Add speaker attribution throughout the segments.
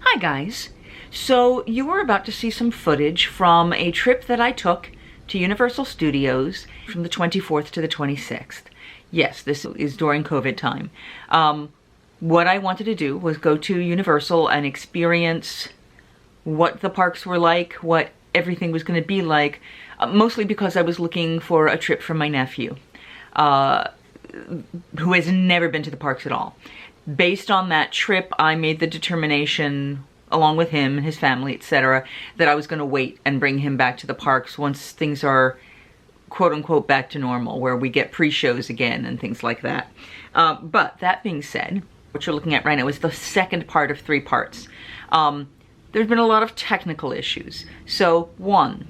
Speaker 1: Hi guys. So you were about to see some footage from a trip that I took to Universal Studios from the 24th to the 26th. Yes, this is during COVID time. What I wanted to do was go to Universal and experience what the parks were like, what everything was going to be like, mostly because I was looking for a trip for my nephew, who has never been to the parks at all. Based on that trip, I made the determination, along with him and his family, etc., that I was going to wait and bring him back to the parks once things are quote-unquote back to normal, where we get pre-shows again and things like that. But that being said, what you're looking at right now is the second part of 3 parts. There's been a lot of technical issues. So, one,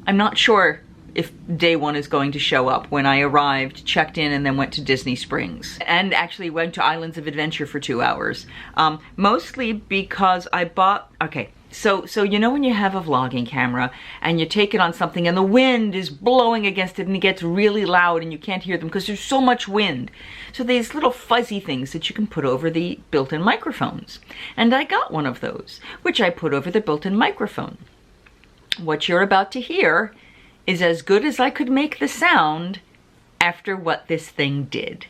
Speaker 1: I'm not sure if day 1 is going to show up. When I arrived, checked in, and then went to Disney Springs. And actually went to Islands of Adventure for 2 hours. Mostly because I bought, okay, so you know when you have a vlogging camera and you take it on something and the wind is blowing against it and it gets really loud and you can't hear them because there's so much wind. So these little fuzzy things that you can put over the built-in microphones. And I got one of those, which I put over the built-in microphone. What you're about to hear is as good as I could make the sound after what this thing did.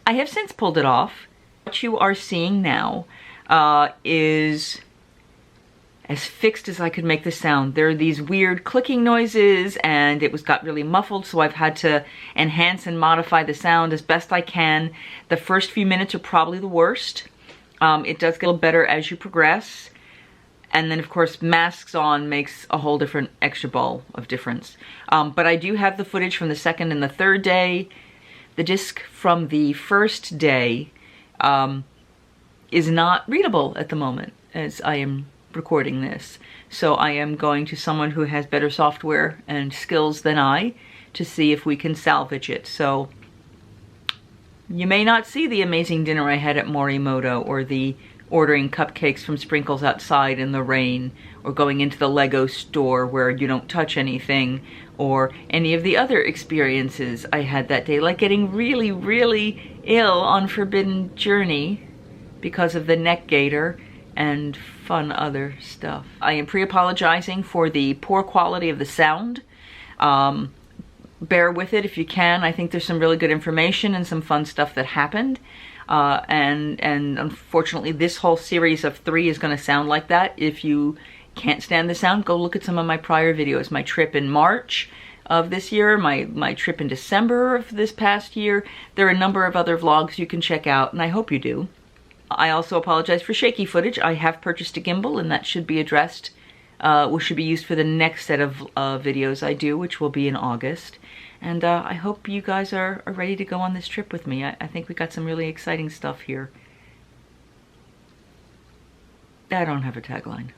Speaker 1: I have since pulled it off. What you are seeing now is as fixed as I could make the sound. There are these weird clicking noises and it got really muffled, so I've had to enhance and modify the sound as best I can. The first few minutes are probably the worst. It does get a little better as you progress. And then, of course, masks on makes a whole different extra ball of difference. But I do have the footage from the second and the third day. The disc from the first day is not readable at the moment as I am recording this. So I am going to someone who has better software and skills than I to see if we can salvage it. So you may not see the amazing dinner I had at Morimoto, or the ordering cupcakes from Sprinkles outside in the rain, or going into the Lego store where you don't touch anything, or any of the other experiences I had that day, like getting really, really ill on Forbidden Journey because of the neck gaiter and fun other stuff. I am pre-apologizing for the poor quality of the sound. Bear with it if you can. I think there's some really good information and some fun stuff that happened. And unfortunately this whole series of 3 is going to sound like that. If you can't stand the sound, go look at some of my prior videos. My trip in March of this year, my trip in December of this past year. There are a number of other vlogs you can check out, and I hope you do. I also apologize for shaky footage. I have purchased a gimbal, and that should be addressed, which should be used for the next set of videos I do, which will be in August. And I hope you guys are ready to go on this trip with me. I think we got some really exciting stuff here. I don't have a tagline.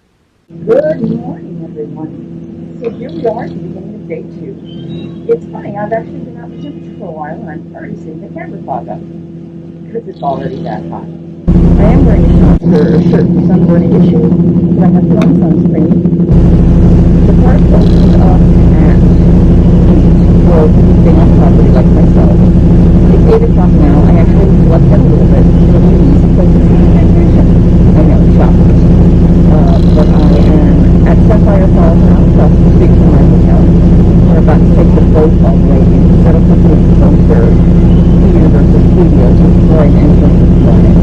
Speaker 2: Good morning, everyone. So here we are at the beginning of day 2. It's funny, I've actually been out in the temperature for a while, and I'm already seeing the camera fog up because it's already that hot. I am wearing a shirt for sunburning issues, but I have put on sunscreen. The park opens up at 8 for people staying on property like myself. It's 8 o'clock now. I actually slept in a little bit to release because it's a vacation. I know, shoppers. But I am at Sapphire Falls now, across the street from my hotel. We're about to take the boat all the way in, set up a little closer to Universal Studios, which is where I'm entering this morning.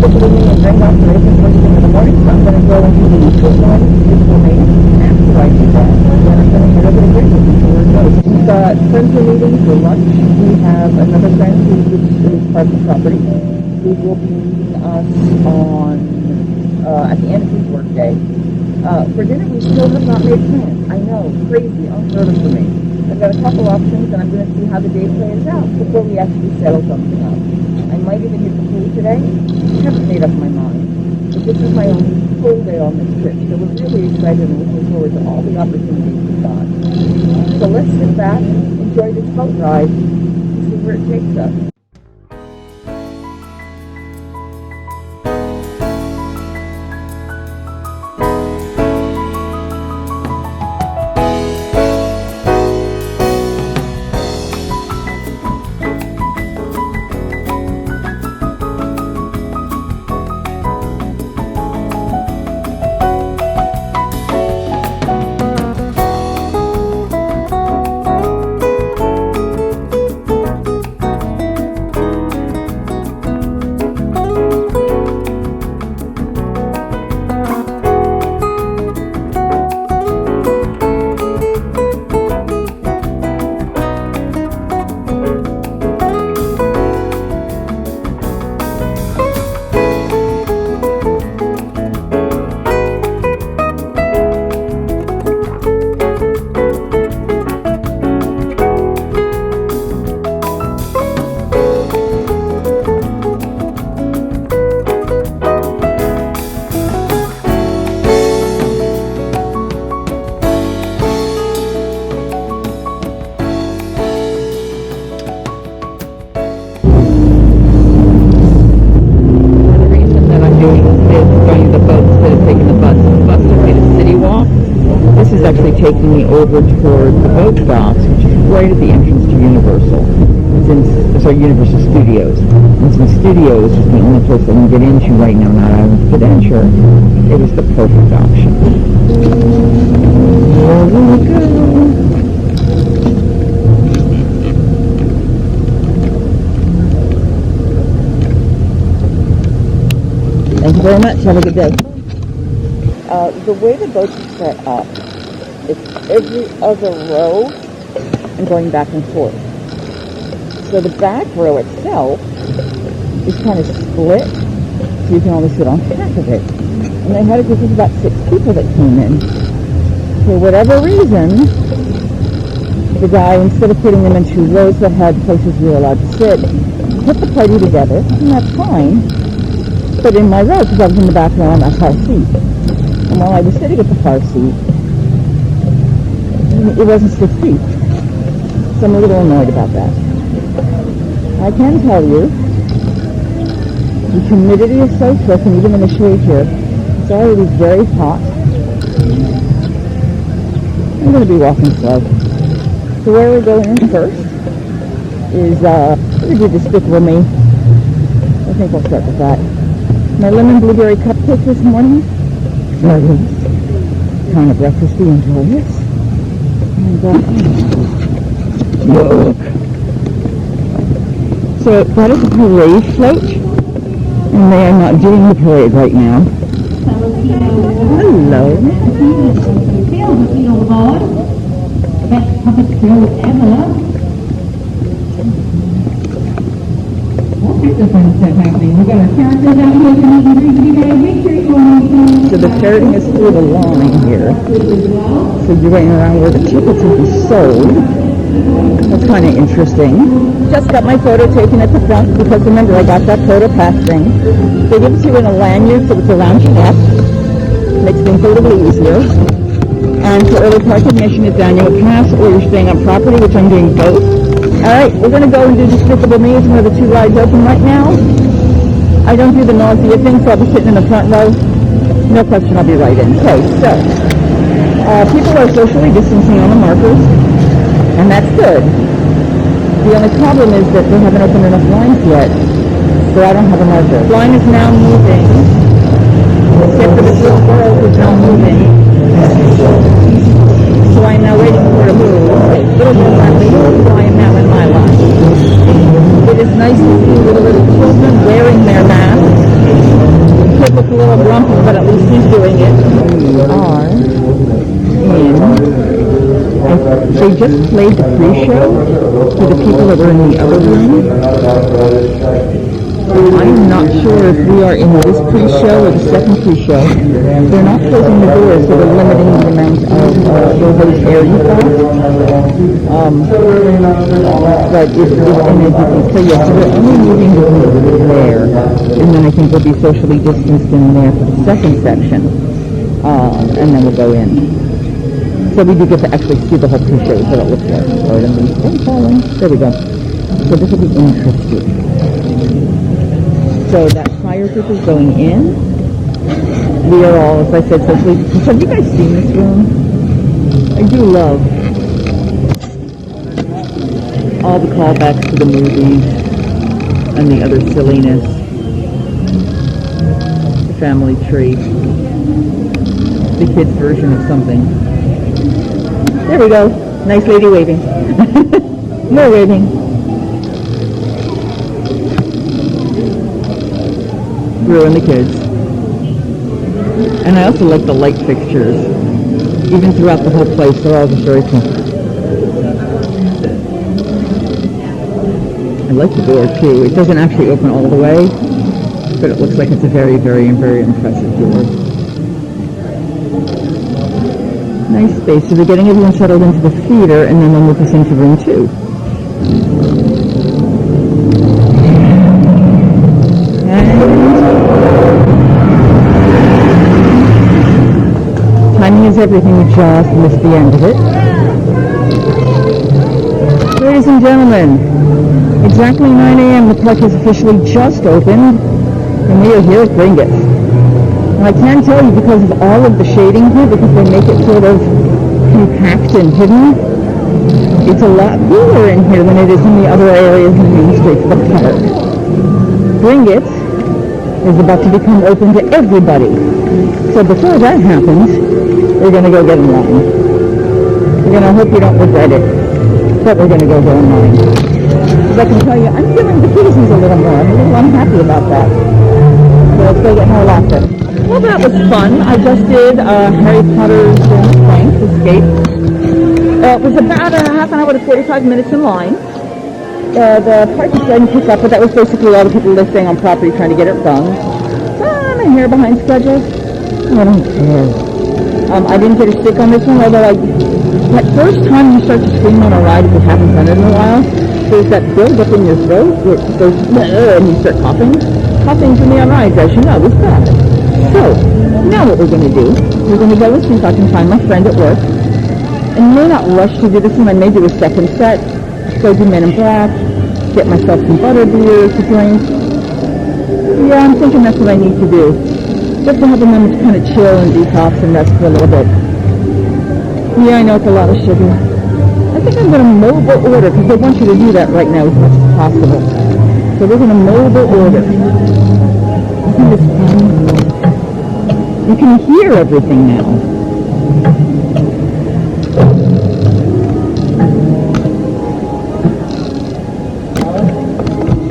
Speaker 2: Just look at me and bring off the race first thing in the morning, so I'm going to go into the food line before me. After I do that, then I'm going to head over to Bridget before it goes. We've got friends we're meeting for lunch. We have another friend who's part of the property, who will be meeting us on at the end of his work day. For dinner, we still have not made plans. I know, crazy, unheard of for me. I've got a couple options, and I'm going to see how the day plays out before we actually settle something up. I might even hit the pool today. I haven't made up my mind. But this is my only full day on this trip, so we're really excited and looking forward to all the opportunities we've got. So let's sit back, enjoy this boat ride, and see where it takes us. over toward the boat docks, which is right at the entrance to Universal. Universal Studios. And since Studios is the only place I can get into right now, not out of the adventure, it was the perfect option. There we go. Thank you very much. Have a good day. The way the boats are set up, it's every other row and going back and forth. So the back row itself is kind of split, so you can only sit on half of it. And they had it because there's about 6 people that came in. For whatever reason, the guy, instead of putting them in 2 rows that had places we were allowed to sit, put the party together, and that's fine. But in my row, because I was in the back row on that car seat. And while I was sitting at the car seat, it wasn't 6 feet. So I'm a little annoyed about that. I can tell you, the humidity is so thick, and even in the shade here, it's already very hot. I'm going to be walking slow. So where we're going in first is, we're going to do Despicable Me. I think I'll start with that. My lemon blueberry cupcake this morning. Very kind of breakfasty and joyous. And, look. So that is a parade float, and they are not doing the parade right now. Hello. So the ferreting is through the line here. So you're waiting around where the tickets will be sold. That's kind of interesting. Just got my photo taken at the front because remember I got that photo pass thing. They give it to you in a lanyard so it's around your neck. Makes things a little easier. And for early park admission is annual pass or you're staying on property, which I'm doing both. Alright, we're going to go and do Despicable Me. It's one of the 2 rides open right now. I don't do the nausea thing, so I'll be sitting in the front row. No question, I'll be right in. Okay, so people are socially distancing on the markers. And that's good. The only problem is that they haven't opened enough lines yet, so I don't have a marker. The line is now moving, except for this little girl who's now moving. So I'm now waiting for her to move. Little girl, I am now in my line. It is nice to see little children wearing their masks. Kid looks a little grumpy, but at least he's doing it. We are in... They just played the pre-show for the people that were in the other room. I'm not sure if we are in this pre-show or the second pre-show. They're not closing the doors, so they're limiting the amount of those air you got. But if and as you can see, yes, so we're only moving the group there. And then I think we'll be socially distanced in there for the second section. And then we'll go in. So we do get to actually see the whole pre-show, is what it looks like. There we go. So this will be interesting. So that fire group is going in. We are all, as I said, socially distanced. Have you guys seen this room? I do love all the callbacks to the movies and the other silliness. The family tree. The kids' version of something. There we go. Nice lady waving. More waving. Drew and the kids. And I also like the light fixtures. Even throughout the whole place, they're all just very cool. I like the door too. It doesn't actually open all the way, but it looks like it's a very, very, very impressive door. Nice space. So they're getting everyone settled into the theater, and then they'll move us into room 2. Timing is everything. We just missed the end of it. Ladies and gentlemen, exactly 9 a.m. the park is officially just opened, and we are here at Gringotts. I can tell you because of all of the shading here, because they make it sort of compact and hidden. It's a lot cooler in here than it is in the other areas in the main streets of the park. Bring It is about to become open to everybody. So before that happens, we're going to go get in line. We're going to hope you don't regret it, but we're going to go in line. Because I can tell you, I'm feeling the seasons a little more. I'm a little unhappy about that. So let's go get more laughter. Well, that was fun. I just did Harry Potter's Plank Escape. It was about a half an hour to 45 minutes in line. The park is starting to pick up, but that was basically all the people listing on property trying to get it done. So I'm a hair behind schedule. I don't care. I didn't get a stick on this one, although that first time you start to scream on a ride, if you haven't done it in a while, there's that build up in your throat where it goes, and you start coughing. Coughing for me on rides, as you know, is bad. So, now what we're going to do, we're going to go and see if I can find my friend at work. And may not rush to do this one, I may do a second set. Go do Men in Black, get myself some Butterbeer to drink. Yeah, I'm thinking that's what I need to do. Just to have a moment to kind of chill and detox and rest for a little bit. Yeah, I know it's a lot of sugar. I think I'm going to mobile order, because they want you to do that right now as much as possible. So we're going to mobile order. Isn't this fun? You can hear everything now.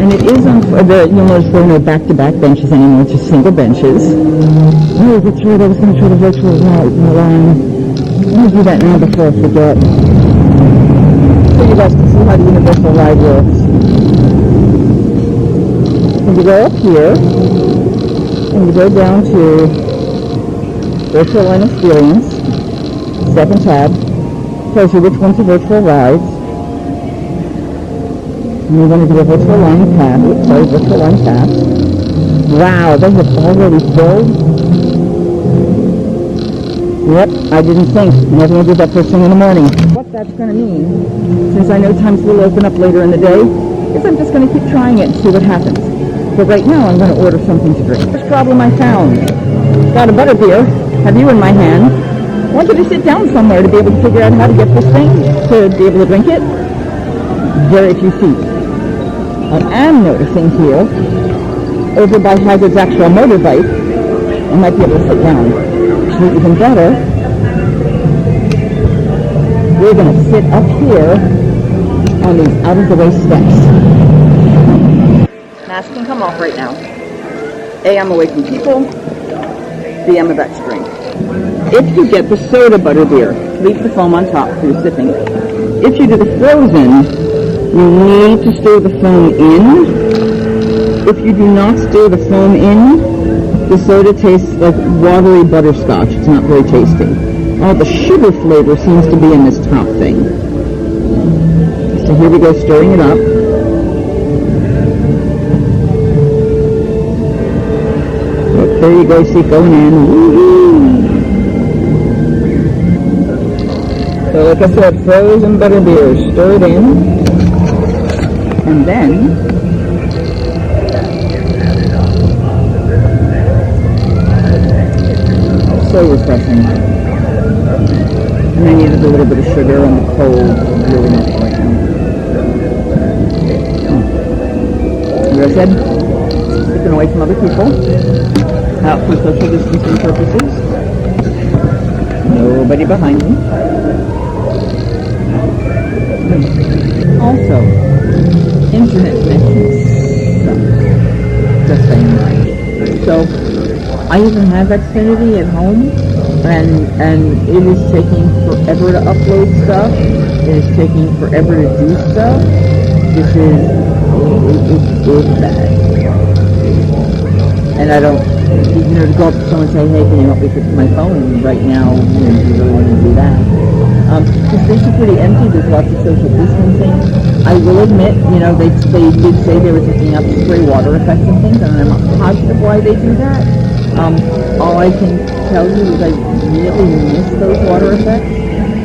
Speaker 2: And it is on you'll notice there are no back-to-back benches anymore, just single benches. Oh, that's right, I was going to try the virtual line. I'm going to do that now before I forget. So you guys can see how the universal ride works. And you go up here, and you go down to Virtual Line Experience, second tab, tells you which ones are virtual rides. And you're going to do a virtual line pass. Virtual line pass. Wow, they have already filled. Yep, I didn't think. Never going to do that first thing in the morning. What that's going to mean, since I know times will open up later in the day, is I'm just going to keep trying it and see what happens. But right now, I'm going to order something to drink. First problem I found. Got a Butterbeer. Have you in my hand. Wanted to sit down somewhere to be able to figure out how to get this thing, to be able to drink it. Very few seats. I am noticing here, over by Hagrid's actual motorbike, I might be able to sit down. Actually, even better, we're going to sit up here on these out-of-the-way steps. Mask can come off right now. A, I'm away from people. B, I'm about to drink. If you get the soda Butterbeer, leave the foam on top for your sipping. If you do the frozen, you need to stir the foam in. If you do not stir the foam in, the soda tastes like watery butterscotch. It's not very tasty. All the sugar flavor seems to be in this top thing. So here we go, stirring it up. Look, there you go, see it going in. Woo-hoo. So like I said, frozen Butterbeer, stir it in. And then, so refreshing. And I needed a little bit of sugar on the cold, really nice right now. Like I said, sticking away from other people, out for social distancing purposes. Nobody behind me. Also, internet connection sucks. Just saying. So, I even have Xfinity at home, and it is taking forever to upload stuff. It is taking forever to do stuff. This is bad. And I don't, to go up to someone and say, hey, can you help me fix my phone right now? Do you really want to do that? The streets are pretty empty. There's lots of social distancing. I will admit, they did say they were taking out spray water effects and things, and I'm not positive why they do that. All I can tell you is I really miss those water effects.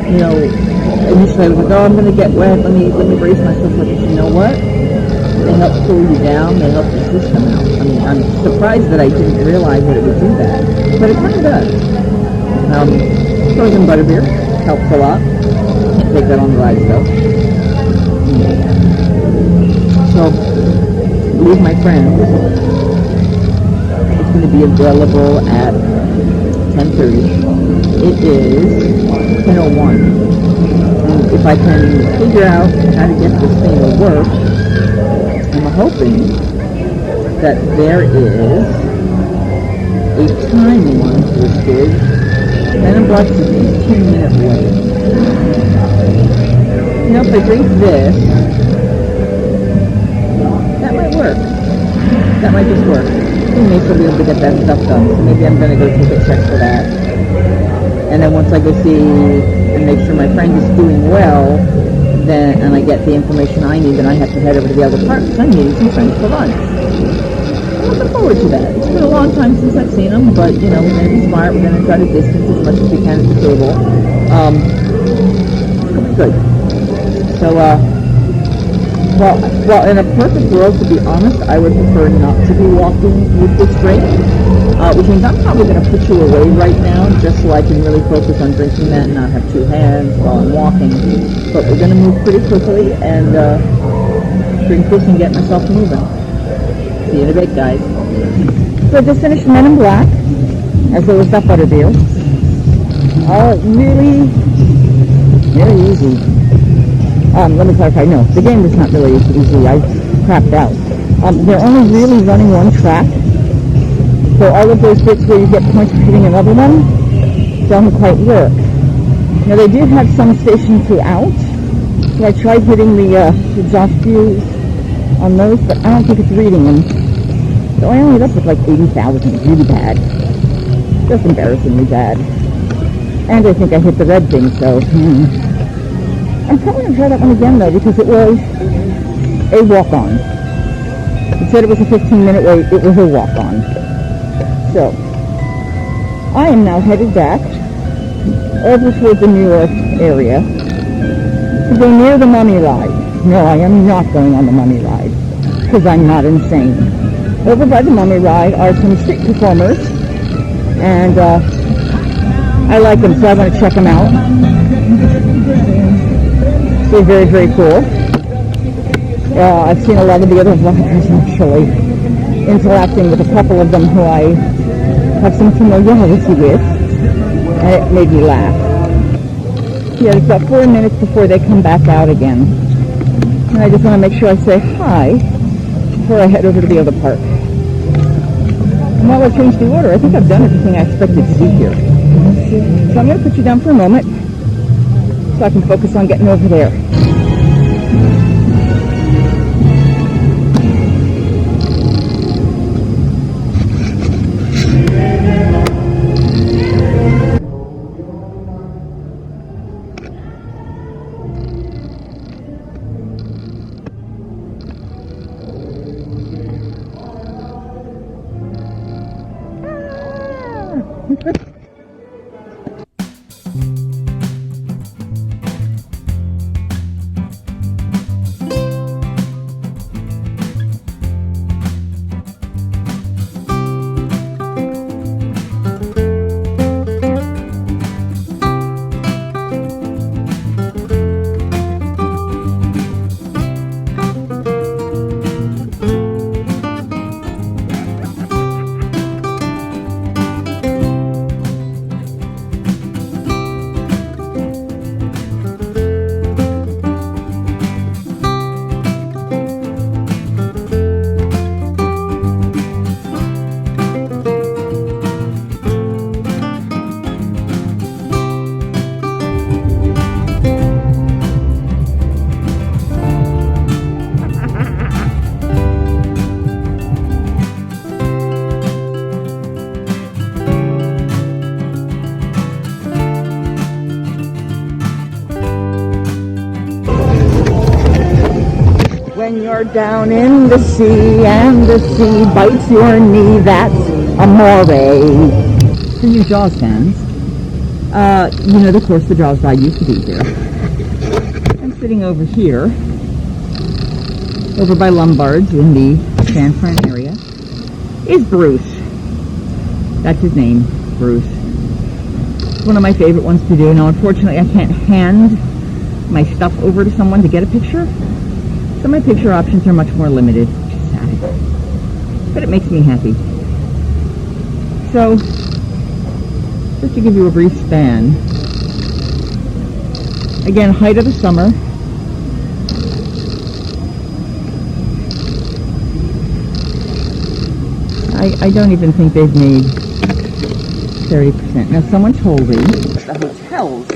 Speaker 2: Initially I was like, oh, I'm going to get wet. Let me brace myself. But you know what? They help cool you down. They help the system out. I mean, I'm surprised that I didn't realize that it would do that, but it kind of does. Frozen Butterbeer.
Speaker 3: helps a lot. Can't take that on the rides though. So, leave my friends. It's going to be available at 10:30. It is 10:01. And if I can figure out how to get this thing to work, I'm hoping that there is a timing listed. Men in Black's a 15-minute wait. You know, if I drink this, that might work. That might just work. We may still be able to get that stuff done. So maybe I'm going to go take a check for that. And then once I go see and make sure my friend is doing well, then and I get the information I need, then I have to head over to the other park because I'm meeting some friends for lunch. I'm looking forward to that. It's been a long time since I've seen them, but you know, we're going to be smart. We're going to try to distance as much as we can at the table. Good. So, well, in a perfect world, to be honest, I would prefer not to be walking with this drink, which means I'm probably going to put you away right now, just so I can really focus on drinking that and not have two hands while I'm walking. But we're going to move pretty quickly and drink this and get myself moving. See you in a bit, guys. So I just finished Men in Black, as well as that Butterbeer. Really easy. Let me clarify, no, the game was not really easy. I crapped out. They're only really running one track. So all of those bits where you get points for hitting another one don't quite work. Now they do have some stations throughout. So I tried hitting the exhaust views on those, but I don't think it's reading them. So I ended up with like 80,000. Really bad. Just embarrassingly bad. And I think I hit the red thing, so I'm probably going to try that one again though, because it was a walk-on. It said it was a 15-minute wait. It was a walk-on. So, I am now headed back over towards the New York area to go near the Mummy Ride. No, I am not going on the Mummy Ride, because I'm not insane. Over by the Mummy Ride are some street performers, and I like them, so I want to check them out. They're very, very cool. I've seen a lot of the other vloggers actually interacting with a couple of them who I have some familiarity with, and it made me laugh. Yeah, it's about 4 minutes before they come back out again. And I just want to make sure I say hi before I head over to the other park. And while I change the order, I think I've done everything I expected to do here. So I'm going to put you down for a moment so I can focus on getting over there. When you're down in the sea and the sea bites your knee, that's amore. For you Jaws fans, you know, of course, the Jaws ride used to be here. I'm sitting over here, over by Lombard's in the San Fran area, is Bruce. That's his name, Bruce. one of my favorite ones to do. Now, unfortunately, I can't hand my stuff over to someone to get a picture, so my picture options are much more limited, which is sad. But it makes me happy. So, just to give you a brief span. Again, height of the summer. I don't even think they've made 30%. Now, someone told me the hotels,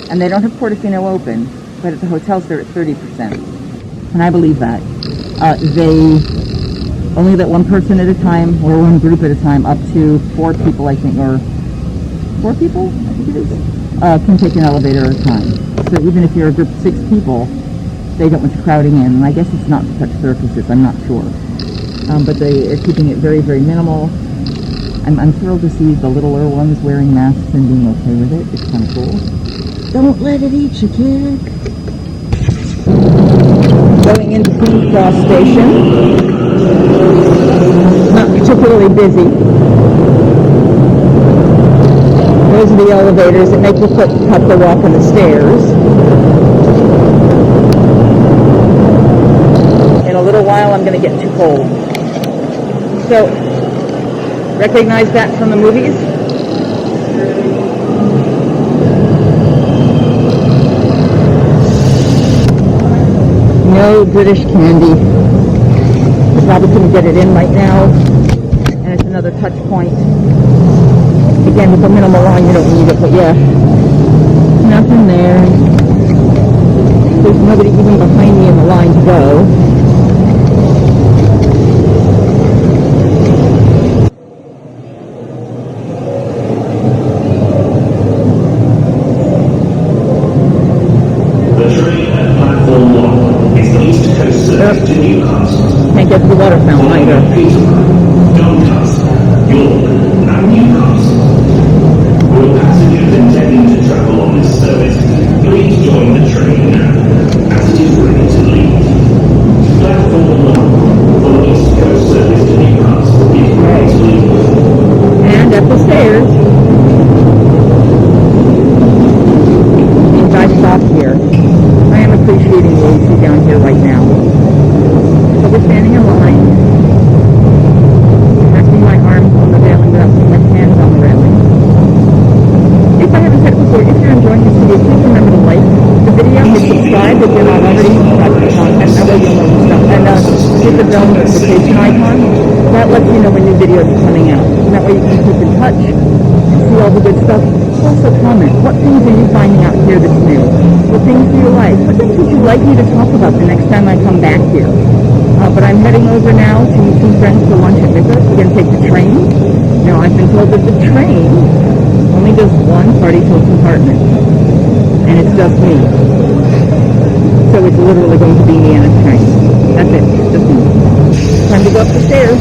Speaker 3: and they don't have Portofino open, but at the hotels they're at 30%. And I believe that. They only let one person at a time, or one group at a time, up to 4 people, I think, or 4 people, I think it is, can take an elevator at a time. So even if you're a group of 6 people, they don't want you crowding in. And I guess it's not to touch surfaces, I'm not sure. But they are keeping it very, very minimal. I'm thrilled to see the littler ones wearing masks and being okay with it. It's kind of cool. Don't let it eat you, kid. Going into King's Cross Station. Not particularly busy. Those are the elevators that make your foot cut the walk on the stairs. In a little while, I'm going to get too cold. So, recognize that from the movies? No British candy. I probably couldn't get it in right now. And it's another touch point. Again, with the minimal line, you don't need it, but yeah. Nothing there. There's nobody even behind me in the line to go. Can't get to the water fountain either.
Speaker 4: Doncaster, York, and Newcastle. All passengers intending to travel on this service, please join the train now, as it is ready to leave. Platform 1 for the East Coast service to Newcastle is ready to leave.
Speaker 3: And up the stairs. And I stop here. I am appreciating the AC down here right now. So we're standing in line, resting my arms on the railing without putting my hands on the railing. If I haven't said it before, if you're enjoying this video, please remember to like the video, hit subscribe if you're not already subscribed to the content, that way you'll know the stuff. And hit the bell notification icon, that lets you know when new videos are coming out. And that way you can keep in touch and see all the good stuff. Also comment, what things are you finding out here that's new? What things do you like? What things would you like me to talk about the next time I come back here? But I'm heading over now to meet some friends for lunch at Mythos. We're going to take the train. Now, I've been told that the train only does one party to a compartment. And it's just me. So it's literally going to be me and a train. That's it. Just me. Time to go up the stairs.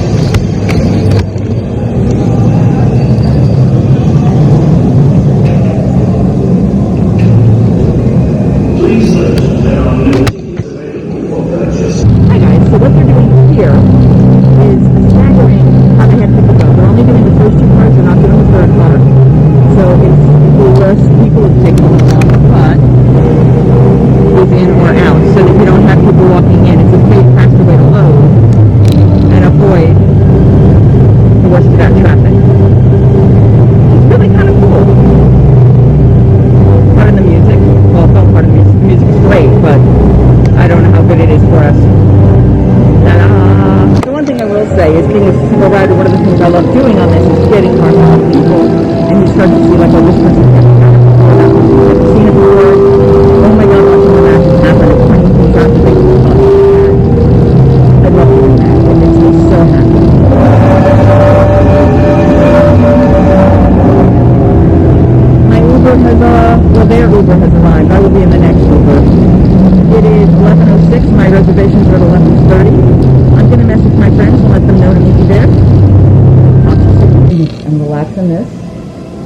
Speaker 3: So what they're doing here is staggering how they have people go. They're only doing the first 2 cars, they're not doing the 3rd car. So it's less people to take them along, but move in or out so that you don't have people walking in. It's a pretty faster way to load and avoid the worst of that traffic. It's really kind of cool. Part of the music, well, it's not part of the music. The music's great, but I don't know how good it is for us. The one thing I will say is being a single rider, one of the things I love doing on this is getting around a lot of people, and you start to see like, oh, this person's getting done it before, that one, I've seen it before. Oh my god, watching the matches happen and pointing things out to make it fun. I love doing that. It makes me so happy. My Uber has, well, their Uber has arrived. I will be in the next Uber. It is 11:06. My reservations are at 11:30. I'm going to message my friends and let them know to meet me there. I'm relaxing this.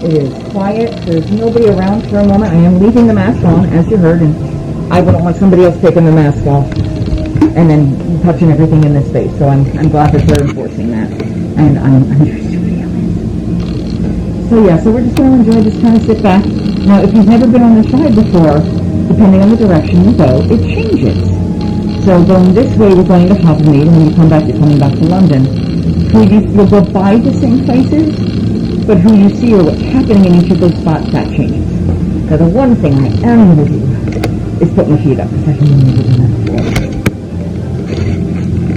Speaker 3: It is quiet. There's nobody around for a moment. I am leaving the mask on, as you heard, and I wouldn't want somebody else taking the mask off and then touching everything in this space. So I'm glad that they're enforcing that. And I'm just feeling. So yeah, so we're just going to enjoy, just kind of sit back. Now, if you've never been on this ride before, depending on the direction you go, it changes. So going this way, you're going to Hogwart, and when you come back, you're coming back to London. You'll go by the same places, but who you see or what's happening in each of those spots, that changes. Now, the one thing I am going to do is put my feet up, because I can never do that before.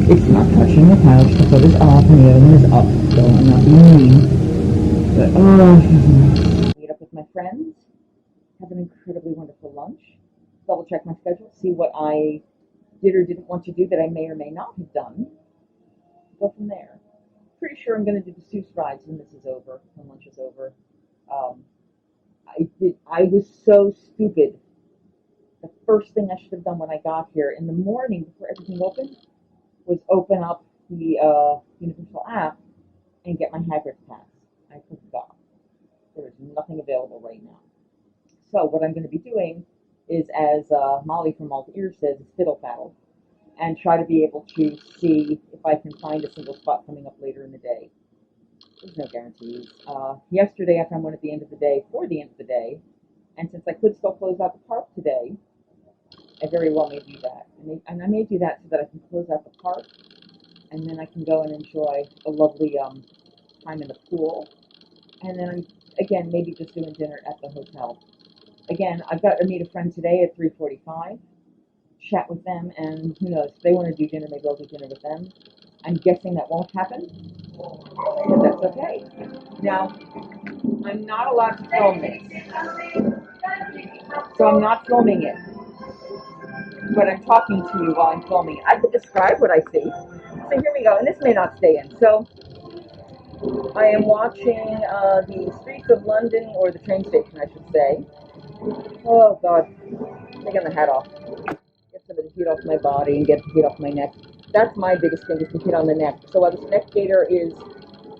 Speaker 3: It's not touching the couch, the foot is off, and the other one is up, so I'm not being mean. But, meet up with my friends, have an incredibly wonderful lunch, double check my schedule, see what I did or didn't want to do that I may or may not have done, go from there. Pretty sure I'm going to do the Suess rides when this is over, when lunch is over. I was so stupid. The first thing I should have done when I got here in the morning before everything opened was open up the Universal app and get my Hagrid pass. I forgot. There is nothing available right now. So what I'm going to be doing is, as Molly from Alt Ear says, is fiddle faddle, and try to be able to see if I can find a single spot coming up later in the day. There's no guarantees. Yesterday I found one at the end of the day for the end of the day, and since I could still close out the park today, I very well may do that. And I may do that so that I can close out the park, and then I can go and enjoy a lovely time in the pool. And then I'm, again, maybe just doing dinner at the hotel. Again, I've got to meet a friend today at 3:45, chat with them, and who knows, if they want to do dinner, maybe I'll do dinner with them. I'm guessing that won't happen, but that's okay. Now, I'm not allowed to film this, so I'm not filming it, but I'm talking to you while I'm filming it. I could describe what I see. So here we go, and this may not stay in. So I am watching the streets of London, or the train station, I should say. Oh, God. Taking the hat off. Get some of the heat off my body and get the heat off my neck. That's my biggest thing, is the heat on the neck. So while this neck gaiter is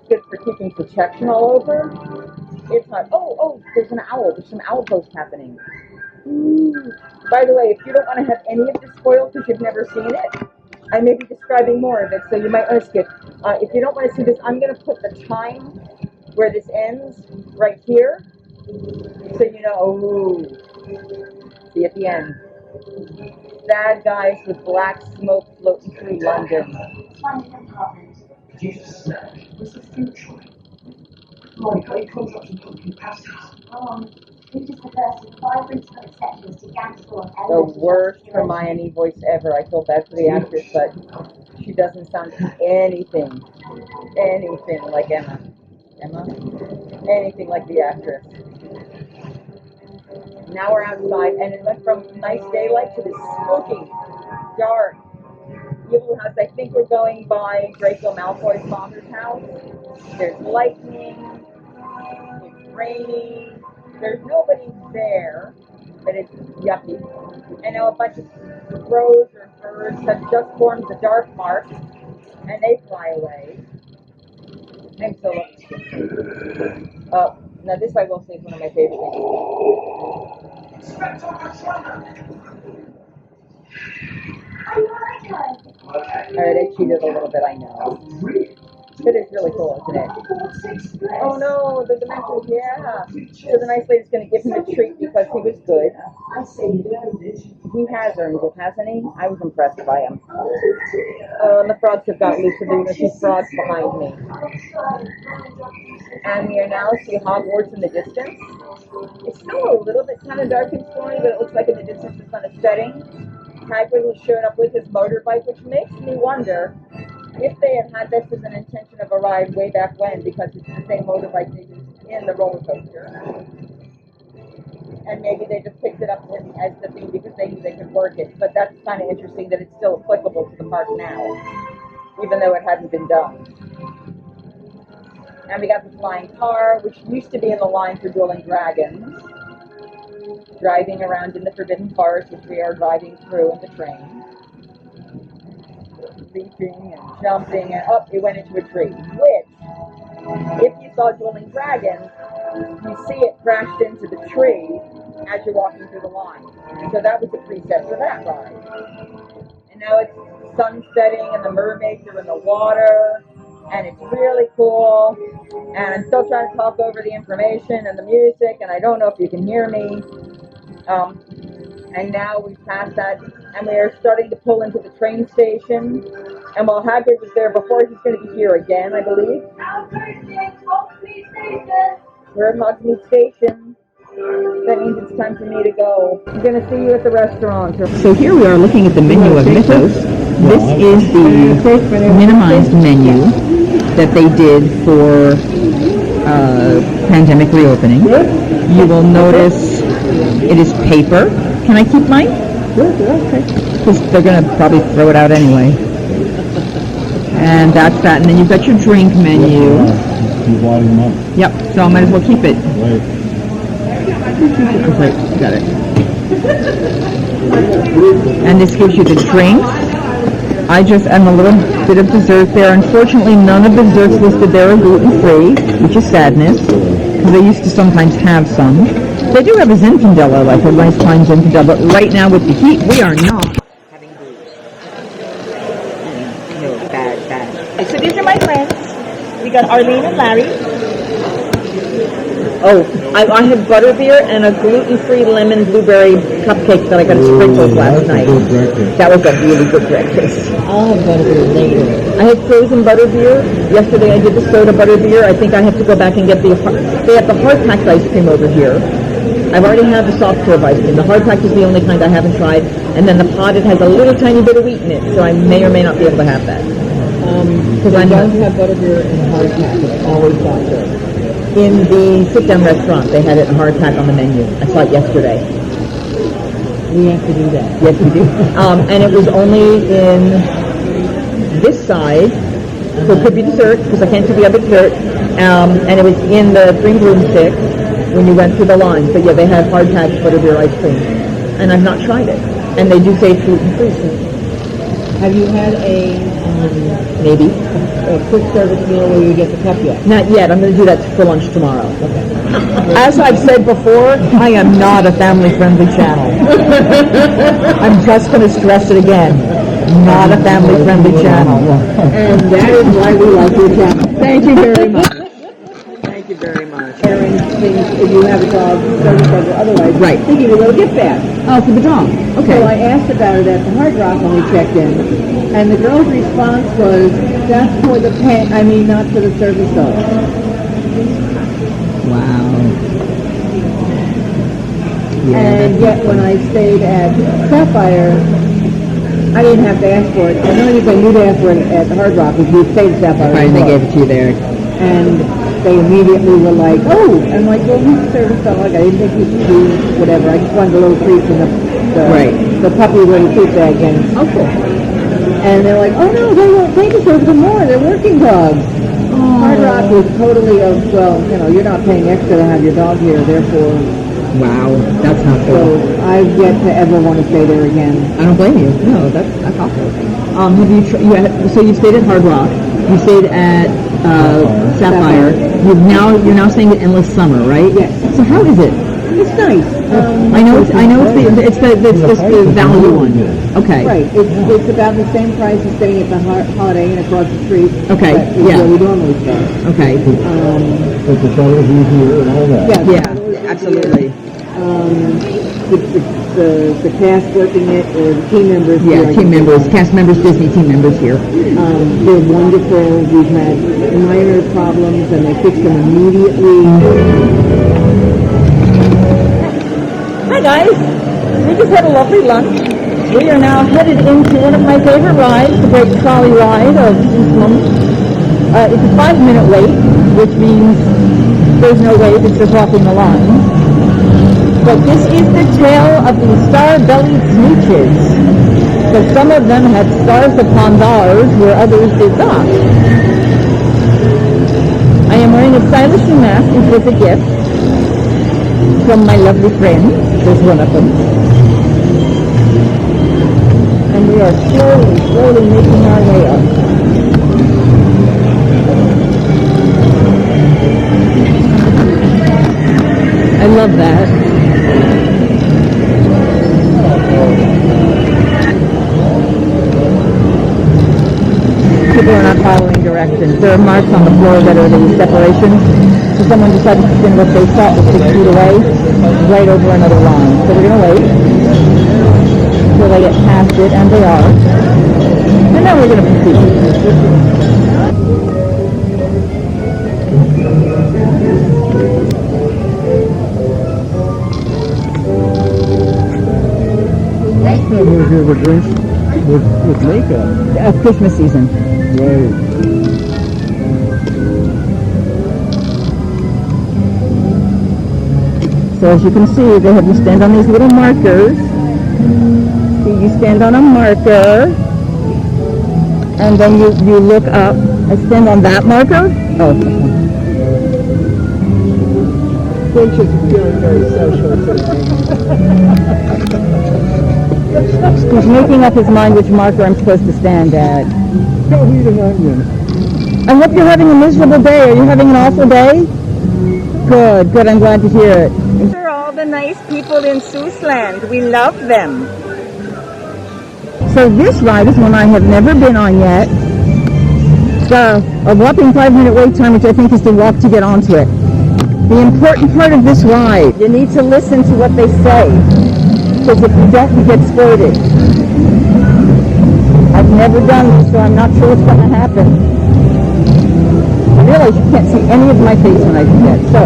Speaker 3: good for keeping protection all over, it's not. Oh, there's an owl. There's some owl post happening. Ooh. By the way, if you don't want to have any of this spoiled because you've never seen it, I may be describing more of it, so you might want to skip. If you don't want to see this, I'm going to put the time where this ends right here, so you know. Oh, see at the end. Bad guys with black smoke floating through London.
Speaker 4: Finding an apartment. Produce a snack. What's the fruit try? Molly, got your contract and pumpkin pasties.
Speaker 5: Which is the first of 5 principal exceptions to gangster and
Speaker 3: The worst Hermione voice ever. I feel bad for the actress, but she doesn't sound anything like Emma. Anything like the actress. Now we're outside, and it went from nice daylight to this spooky, dark, evil house. I think we're going by Draco Malfoy's father's house. There's lightning. It's raining. There's nobody there, but it's yucky. And now a bunch of crows or birds have just formed the dark mark, and they fly away. I'm so lucky. Now this I will say is one of my favorite things. Alright, I cheated a little bit, I know. But it's really cool, isn't it? Oh no, the dimensions, yeah. So the nice lady's going to give him a treat because he was good. He has earned it, hasn't he? I was impressed by him. And the frogs have got loose, so there are two frogs behind me. And we are now seeing Hogwarts in the distance. It's still a little bit kind of dark and stormy, but it looks like in the distance the sun is setting. Hagrid has shown up with his motorbike, which makes me wonder if they had this as an intention of a ride way back when, because it's the same motorbike they used in the roller coaster. And maybe they just picked it up as the thing because they knew they could work it. But that's kind of interesting that it's still applicable to the park now, even though it hadn't been done. And we got the flying car, which used to be in the line for Dueling Dragons, driving around in the Forbidden Forest, which we are driving through in the train. Leaping and jumping, and it went into a tree, which, if you saw Dueling Dragons, you see it crashed into the tree as you're walking through the line. So that was the preset for that ride. And now it's sun setting, and the mermaids are in the water.
Speaker 2: and it's really cool. And I'm still trying to talk over the information and the music, and I don't know if you can hear me. And now we've passed that, and we are starting to pull into the train station. And while Hagrid was there before, he's going to be here again, I believe. We're at Hogsmeade Station. That means it's time for me to go. I'm going to see you at the restaurant.
Speaker 3: So here we are looking at the menu of Mythos. This is the minimized menu that they did for pandemic reopening. You will notice it is paper. Can I keep mine? Okay. Because they're going to probably throw it out anyway. And that's that. And then you've got your drink menu.
Speaker 6: You bought them up.
Speaker 3: Yep, so I might as well keep it.
Speaker 6: Right.
Speaker 3: Okay, got it. And this gives you the drinks. I just add a little bit of dessert there. Unfortunately, none of the desserts listed there are gluten-free, which is sadness, because they used to sometimes have some. They do have a Zinfandel, like a nice fine Zinfandel, but right now with the heat, we are not having booze. No, bad. So these are my friends. We got Arlene and Larry. Oh, I had butterbeer and a gluten-free lemon blueberry cupcake that I got at Sprinkles last night. That was a really good breakfast.
Speaker 7: I'll have butterbeer later.
Speaker 3: I had frozen butterbeer. Yesterday I did the soda butterbeer. I think I have to go back and get they have the hard-packed ice cream over here. I've already had the soft serve ice cream. The hard-packed is the only kind I haven't tried. And then the potted has a little tiny bit of wheat in it, so I may or may not be able to have that.
Speaker 7: Because I don't have butterbeer in hardtack. It's always soft serve.
Speaker 3: In the sit-down restaurant, they had it in hardtack on the menu. I saw it yesterday.
Speaker 7: We have to do that.
Speaker 3: Yes, we do. And it was only in this side, so it could be dessert, because I can't do the other dessert. And it was in the green broomstick when you went through the line. But yeah, they had hardtack butterbeer ice cream. And I've not tried it. And they do say it's gluten-free. So
Speaker 7: Have you had a
Speaker 3: maybe.
Speaker 7: quick service meal where you get the cup yet?
Speaker 3: Not yet. I'm going to do that for lunch tomorrow.
Speaker 7: Okay.
Speaker 3: As I've said before, I am not a family-friendly channel. I'm just going to stress it again. Not a family-friendly channel.
Speaker 7: And that is why we like your channel.
Speaker 3: Thank you very much. Thank you very much.
Speaker 7: Sharing things, if you have a dog, service dog or otherwise,
Speaker 3: Right.
Speaker 7: they give you a little gift bag.
Speaker 3: Oh, for the dog. Okay.
Speaker 7: So I asked about it at the Hard Rock when we checked in, and the girl's response was, that's for the pet, not for the service dog.
Speaker 3: Wow.
Speaker 7: And yet when I stayed at Sapphire, I didn't have to ask for it. And the only reason I knew to ask for it at the Hard Rock was you'd stayed at Sapphire.
Speaker 3: Right, they gave it to you there.
Speaker 7: And they immediately were like, oh, I'm like, well, he's a service dog. I didn't think he should do whatever. I just wanted a little treat from the puppy little treat bag. And,
Speaker 3: Oh, cool.
Speaker 7: and they're like, oh no, they deserve them more. They're working dogs. Hard Rock was totally you're not paying extra to have your dog here, therefore.
Speaker 3: Wow, that's not
Speaker 7: So
Speaker 3: cool.
Speaker 7: I've yet to ever want to stay there again.
Speaker 3: I don't blame you. No, that's awful. Have you? So you stayed at Hard Rock. You stayed at Sapphire. You're now staying at Endless Summer, right?
Speaker 7: Yes.
Speaker 3: So how is it?
Speaker 7: It's nice.
Speaker 3: I know it's the value one. Okay.
Speaker 7: Right. It's about the same price as staying at the Holiday Inn across the street.
Speaker 3: Okay,
Speaker 7: That is
Speaker 3: yeah.
Speaker 7: where we normally stay.
Speaker 3: Okay.
Speaker 6: But the color's easier and all that.
Speaker 3: Yeah, absolutely.
Speaker 7: The cast working it, or the team members.
Speaker 3: Yeah, team members, cast members, Disney team members here.
Speaker 7: They're wonderful. We've had minor problems, and they fix them immediately.
Speaker 3: Hi guys, we just had a lovely lunch. We are now headed into one of my favorite rides, the Great Trolley Ride of Jerusalem. It's a 5-minute wait, which means there's no wait, it's just walking the line. But this is the tale of the star-bellied smooches. So some of them had stars upon theirs, where others did not. I am wearing a stylish new mask, which was a gift from my lovely friend. There's one of them. And we are slowly making our way up. I love that. People are not following going directions. There are marks on the floor that are the separations. So someone decided to spin what they thought was 6 feet away, right over another line. So we're going to wait until they get past it, and they are. And then we're going to proceed.
Speaker 6: We're here with drinks with makeup.
Speaker 3: Christmas season.
Speaker 6: Right.
Speaker 3: So as you can see, they have you stand on these little markers. See, you stand on a marker, and then you look up. I stand on that marker. Oh.
Speaker 6: Folks are feeling very social today.
Speaker 3: He's making up his mind which marker I'm supposed to stand at.
Speaker 6: Go eat an onion.
Speaker 3: I hope you're having a miserable day. Are you having an awful day? Good, good. I'm glad to hear it. These are all the nice people in Suess Land. We love them. So this ride is one I have never been on yet. It's got a whopping 5-minute wait time, which I think is to walk to get onto it. The important part of this ride, you need to listen to what they say. Because if you don't, you get squirted. I've never done this, so I'm not sure what's going to happen. I realize you can't see any of my face when I do that. So,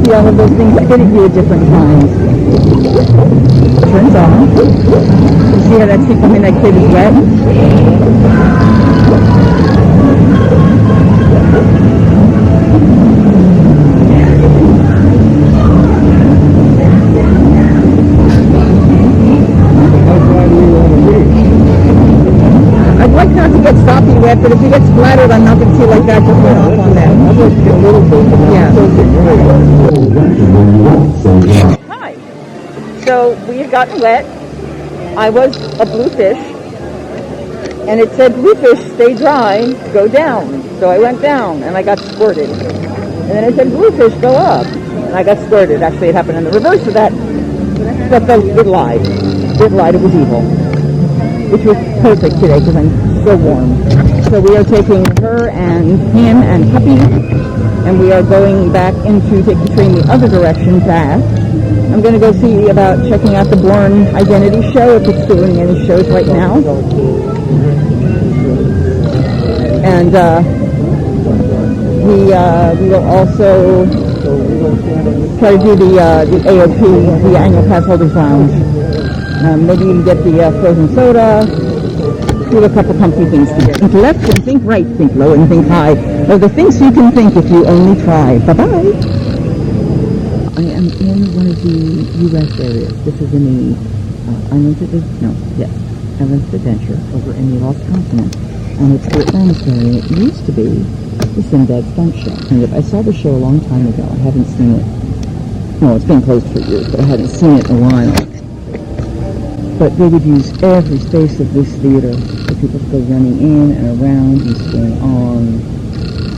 Speaker 3: see all of those things spit at you at different times. Turns on. You see how that Superman kid is wet? I'd like not to get sloppy wet, but if you get splattered on nothing too like that, just went off on that. Yeah. Hi. So we had gotten wet. I was a bluefish, and it said bluefish stay dry, go down. So I went down, and I got squirted. And then it said bluefish go up, and I got squirted. Actually, it happened in the reverse of that, but it lied. It lied. It was evil. Which was perfect today because I'm so warm. So we are taking her and him and puppy, and we are going back into take the train the other direction back. I'm going to go see about checking out the Bourne Identity show if it's doing any shows right now. And we will also try to do the AOP, the annual Passholders Lounge. Maybe you can get the frozen soda, do a couple comfy things together. Think left and think right, think low and think high. They're the things you can think if you only try. Bye-bye. I am in one of the U.S. areas. This is in the Islands Adventure over in the Lost Continent. And it's the Atlantis area. It used to be the Sinbad Stunt Show. And I saw the show a long time ago. I haven't seen it. No, it's been closed for years, but I haven't seen it in a while. But they would use every space of this theater for people to go running in and around and going on.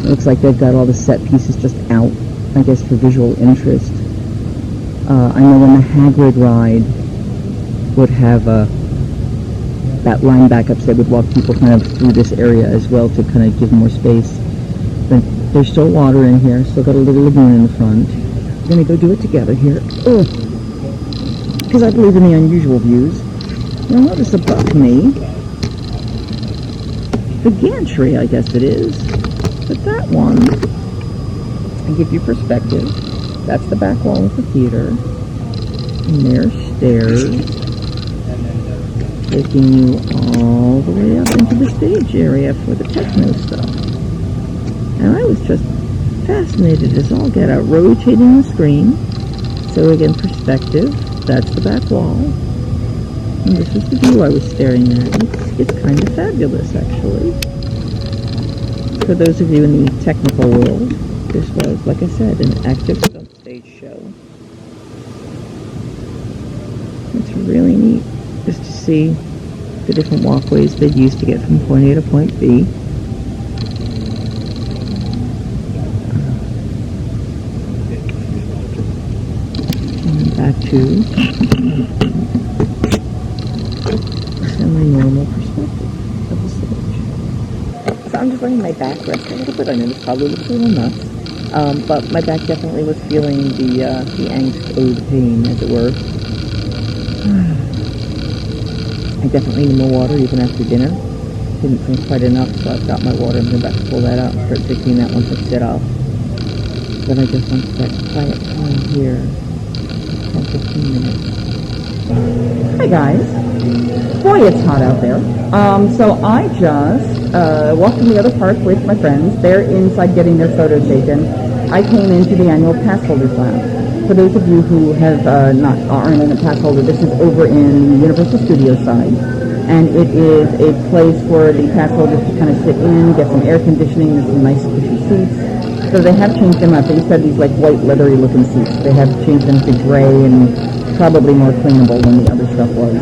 Speaker 3: It looks like they've got all the set pieces just out, I guess, for visual interest. I know when the Hagrid ride would have that line backups, they would walk people kind of through this area as well to kind of give more space. But there's still water in here, still got a little lagoon in the front. We're going to go do it together here. Because I believe in the unusual views. You'll notice above me, the gantry, I guess it is. But that one, I give you perspective. That's the back wall of the theater. And there's stairs taking you all the way up into the stage area for the techno stuff. And I was just fascinated as all get out, rotating the screen. So again, perspective. That's the back wall. And this is the view I was staring at. It's kind of fabulous, actually. For those of you in the technical world, this was, like I said, an active stunt stage show. It's really neat just to see the different walkways they'd use to get from point A to point B. And back to semi-normal perspective of the stage. I'm just letting my back rest a little bit. I know this probably looks a little nuts, but my back definitely was feeling the angst or the pain, as it were. I definitely need more water even after dinner. Didn't drink quite enough, so I've got my water. I'm about to pull that out and start drinking that once I sit off. But I just want that quiet time here. 10-15 minutes. Hi guys. Boy, it's hot out there. So I just walked in the other park with my friends. They're inside getting their photos taken. I came into the annual Passholders Lounge. For those of you who have aren't in a Passholder, this is over in Universal Studios side. And it is a place for the Passholders to kind of sit in, get some air conditioning. There's some nice cushy seats. So they have changed them up. They used to have these like white leathery looking seats. They have changed them to gray and probably more cleanable than the other stuff was.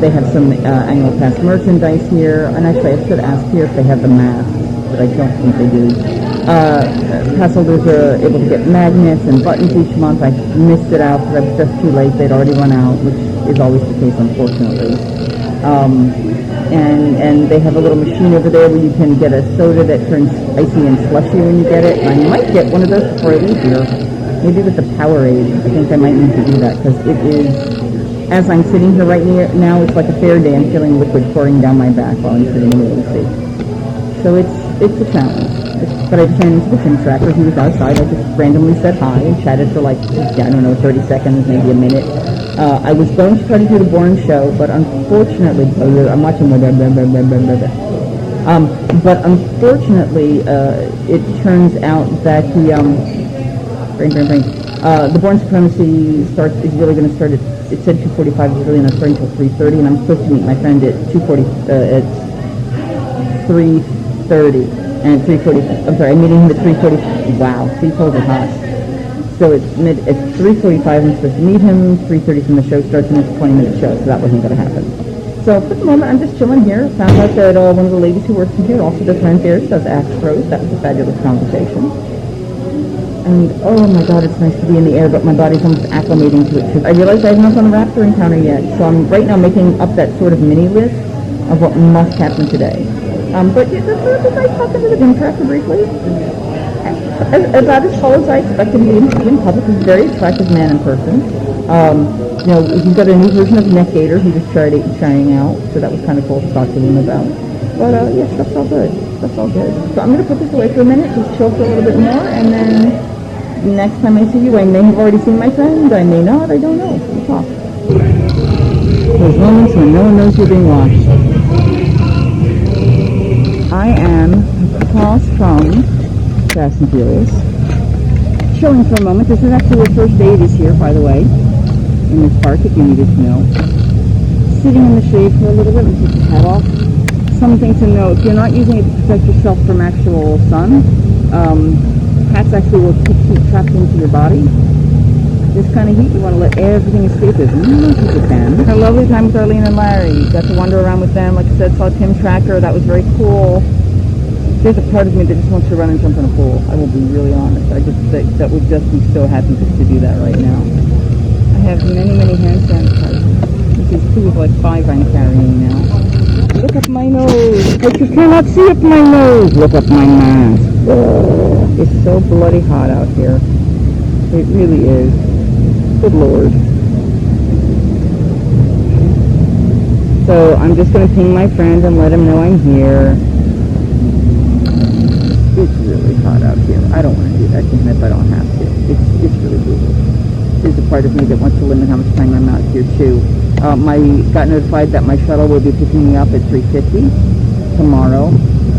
Speaker 3: They have some annual pass merchandise here. And actually I should ask here if they have the masks, but I don't think they do. Passholders are able to get magnets and buttons each month. I missed it out because I was just too late. They'd already run out, which is always the case, unfortunately. And they have a little machine over there where you can get a soda that turns icy and slushy when you get it. And I might get one of those before I leave here. Maybe with the Powerade. I think I might need to do that because it is, as I'm sitting here right now, it's like a fair day. I'm feeling liquid pouring down my back while I'm sitting in the AC. So it's a challenge. But I just ran into the Tim Tracker. He was outside. I just randomly said hi and chatted for like, I don't know, 30 seconds, maybe a minute. I was going to try to do the Bourne show, but unfortunately, I'm watching but unfortunately, it turns out that the Bourne Supremacy is really going to start at, it said 2:45, it's really not starting until 3:30, and I'm supposed to meet my friend at 3:30, and 3:40, I'm sorry, I'm meeting him at 3:40, wow, 3:40 is hot. So at 3:45, I'm supposed to meet him. 3:30 from the show starts, and it's a 20-minute show, so that wasn't going to happen. So for the moment, I'm just chilling here. Found out that one of the ladies who works in here also does rent beers, does Astros. That was a fabulous conversation. And oh my God, it's nice to be in the air, but my body's almost acclimating to it too. I realized I haven't done a raptor encounter yet, so I'm right now making up that sort of mini list of what must happen today. But yeah, was I talking to the Tim Tracker briefly? About as tall as I expected him to be in public. He's a very attractive man in person. He's got a new version of Neck Gator he just trying out, so that was kind of cool to talk to him about. But yeah, stuff's all good. Stuff's all good. So I'm going to put this away for a minute, just chill for a little bit more, and then next time I see you, I may have already seen my friend, I may not, I don't know. We'll talk. Those moments when no one knows you're being watched. I am across from Fast and Furious. Chilling for a moment. This is actually where first aid is here, by the way, in this park, if you needed to know. Sitting in the shade for a little bit and take the hat off. Something to know, if you're not using it to protect yourself from actual sun, hats actually will keep heat trapped into your body. This kind of heat, you want to let everything escape as much as you can. Had a lovely time with Arlene and Larry. Got to wander around with them. Like I said, saw Tim Tracker. That was very cool. There's a part of me that just wants to run and jump in a pool. I will be really honest. I just that would just be so happy just to do that right now. I have many, many hand sanitizers. This is 2 of like 5 I'm carrying now. Look up my nose. But you cannot see up my nose. Look up my mask. Oh, it's so bloody hot out here. It really is. Good Lord. So I'm just going to ping my friend and let him know I'm here. It's really hot out here. I don't want to do that to him if I don't have to. It's really brutal. There's a part of me that wants to limit how much time I'm out here too. Got notified that my shuttle will be picking me up at 3:50 tomorrow.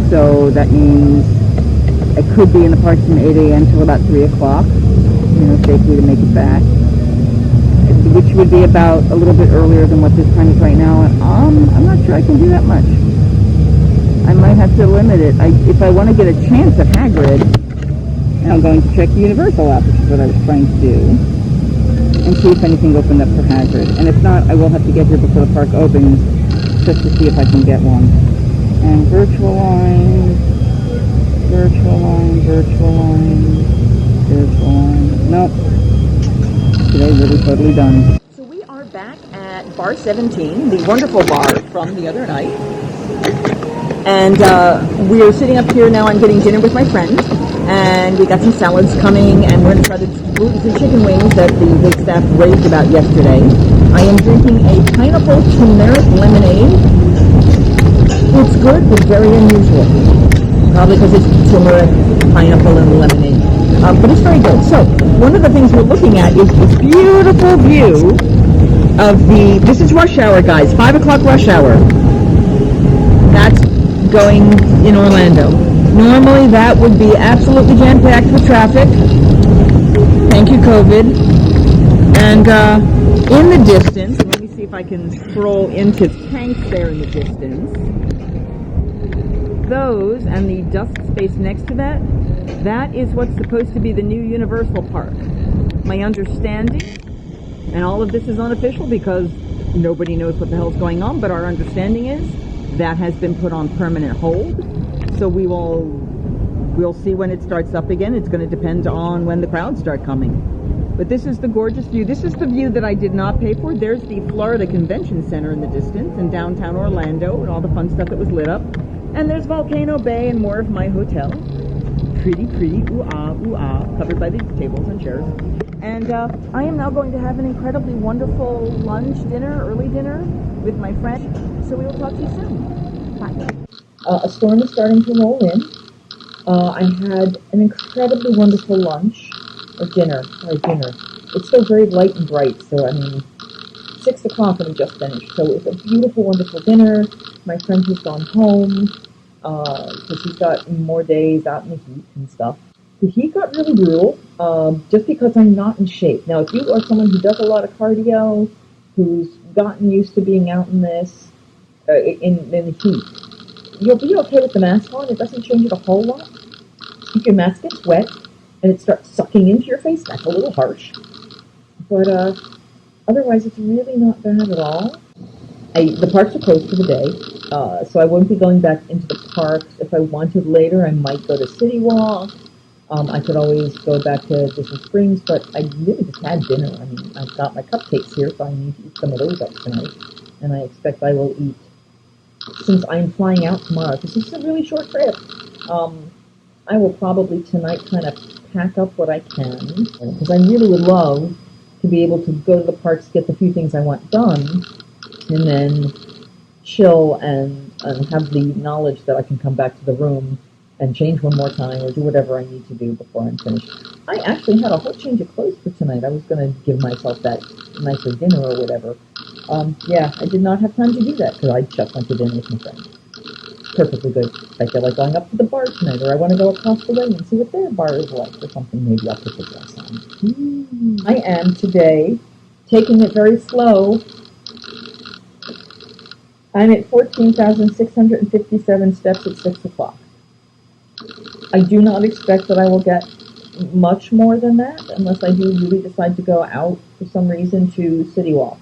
Speaker 3: So that means I could be in the park from 8 a.m. till about 3 o'clock, safely to make it back. Which would be about a little bit earlier than what this time is right now. And I'm not sure I can do that much. I might have to limit it. If I want to get a chance at Hagrid, I'm going to check the Universal app, which is what I was trying to do, and see if anything opened up for Hagrid. And if not, I will have to get here before the park opens, just to see if I can get one. And virtual line, virtual line, virtual line, virtual line. Nope. Today really totally done. So we are back at Bar 17, the wonderful bar from the other night. And we are sitting up here now. I'm getting dinner with my friend, and we got some salads coming, and we're going to try the gluten chicken wings that the wait staff raved about yesterday. I am drinking a pineapple turmeric lemonade. It's good, but very unusual. Probably because it's turmeric, pineapple, and lemonade. But it's very good. So, one of the things we're looking at is this beautiful view of this is rush hour, guys, 5 o'clock rush hour. That's going in Orlando. Normally that would be absolutely jam-packed with traffic. Thank you, COVID. And in the distance, let me see if I can scroll into tanks there in the distance. Those and the dusk space next to that, that is what's supposed to be the new Universal Park. My understanding, and all of this is unofficial because nobody knows what the hell's going on, but our understanding is that has been put on permanent hold. So we'll see when it starts up again. It's going to depend on when the crowds start coming. But this is the gorgeous view. This is the view that I did not pay for. There's the Florida Convention Center in the distance in downtown Orlando and all the fun stuff that was lit up. And there's Volcano Bay and more of my hotel. Pretty, ooh-ah, covered by the tables and chairs. And I am now going to have an incredibly wonderful lunch, dinner, early dinner with my friend. So we will talk to you soon. Bye. A storm is starting to roll in. I had an incredibly wonderful lunch, or dinner. It's still very light and bright, so 6 o'clock and we just finished. So it was a beautiful, wonderful dinner. My friend has gone home, because he's got more days out in the heat and stuff. The heat got really brutal, just because I'm not in shape. Now, if you are someone who does a lot of cardio, who's gotten used to being out in this, in the heat, you'll be okay with the mask on. It doesn't change it a whole lot. If your mask gets wet and it starts sucking into your face, that's a little harsh. But otherwise, it's really not bad at all. The parks are closed for the day, so I won't be going back into the parks. If I wanted later, I might go to City Walk. I could always go back to Disney Springs, but I really just had dinner. I've got my cupcakes here, so I need to eat some of those up tonight. And I expect I will eat, since I'm flying out tomorrow, because this is a really short trip. I will probably tonight kind of pack up what I can, because I really would love to be able to go to the parks, get the few things I want done, and then chill and have the knowledge that I can come back to the room and change one more time or do whatever I need to do before I'm finished. I actually had a whole change of clothes for tonight. I was going to give myself that nicer dinner or whatever. Yeah, I did not have time to do that because I just went to dinner with my friend. Perfectly good. I feel like going up to the bar tonight, or I want to go across the way and see what their bar is like or something. Maybe I'll put the dress on. I am today taking it very slow. I'm at 14,657 steps at 6 o'clock. I do not expect that I will get much more than that unless I do really decide to go out for some reason to City Walk.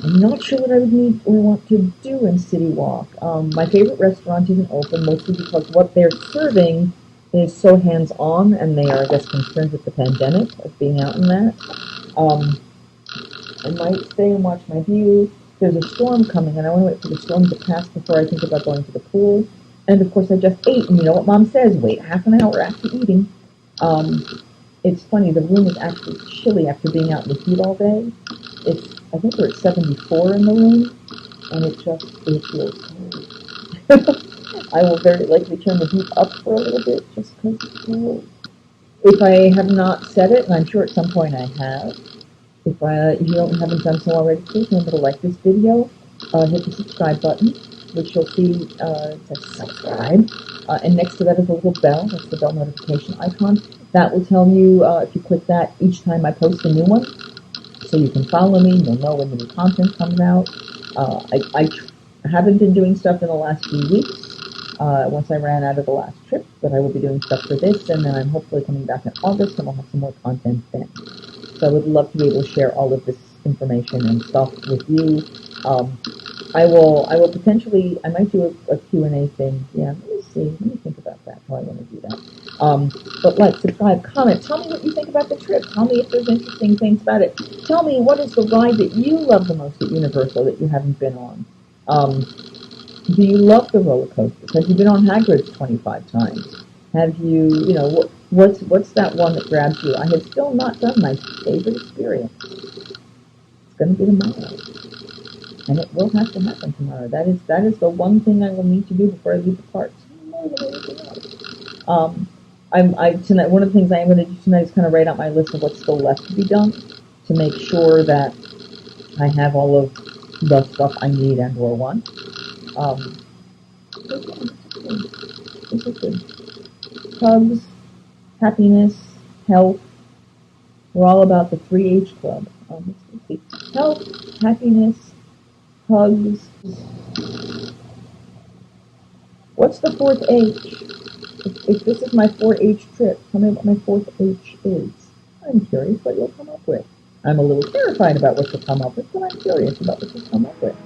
Speaker 3: I'm not sure what I would need or want to do in City Walk. My favorite restaurant isn't open, mostly because what they're serving is so hands-on, and they are, I guess, concerned with the pandemic of being out in that. I might stay and watch my view. There's a storm coming, and I want to wait for the storm to pass before I think about going to the pool. And, of course, I just ate, and you know what Mom says, wait half an hour after eating. It's funny, the room is actually chilly after being out in the heat all day. I think we're at 74 in the room, and it feels cold. I will very likely turn the heat up for a little bit, just because it's cold. If I have not said it, and I'm sure at some point I have, if you haven't done so already, please remember to like this video, hit the subscribe button, which you'll see says subscribe, and next to that is a little bell. That's the bell notification icon. That will tell you, if you click that, each time I post a new one, so you can follow me. You'll know when the new content comes out. I haven't been doing stuff in the last few weeks, once I ran out of the last trip, but I will be doing stuff for this, and then I'm hopefully coming back in August, and we'll have some more content then. So I would love to be able to share all of this information and stuff with you. I will potentially, I might do a Q&A thing. Yeah, let me think about that, how I want to do that. But like, subscribe, comment, tell me what you think about the trip. Tell me if there's interesting things about it. Tell me what is the ride that you love the most at Universal that you haven't been on. Do you love the roller coasters? Have you been on Hagrid's 25 times? Have you, what's that one that grabs you? I have still not done my favorite experience. It's going to be tomorrow. And it will have to happen tomorrow. That is the one thing I will need to do before I leave the parks. More than anything else. Tonight, one of the things I am going to do tonight is kind of write out my list of what's still left to be done to make sure that I have all of the stuff I need and or want. This is good. Hugs, happiness, health. We're all about the 3H club. Let's see. Health, happiness, hugs. What's the fourth H? If this is my 4H trip, tell me what my fourth H is. I'm curious what you'll come up with. I'm a little terrified about what you'll come up with, but I'm curious about what you'll come up with.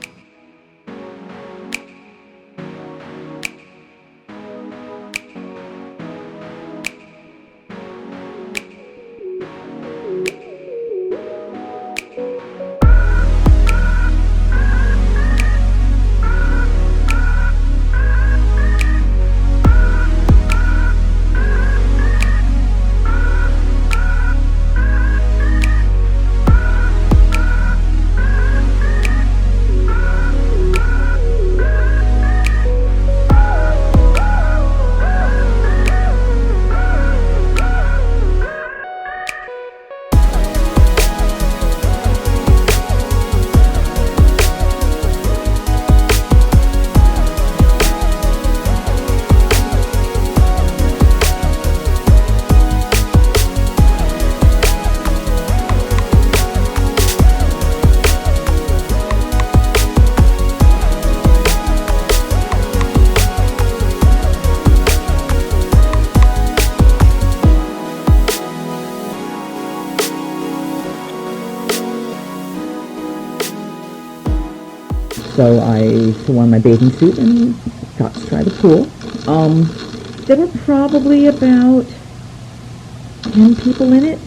Speaker 3: So I threw on my bathing suit and got to try the pool. There were probably about 10 people in it.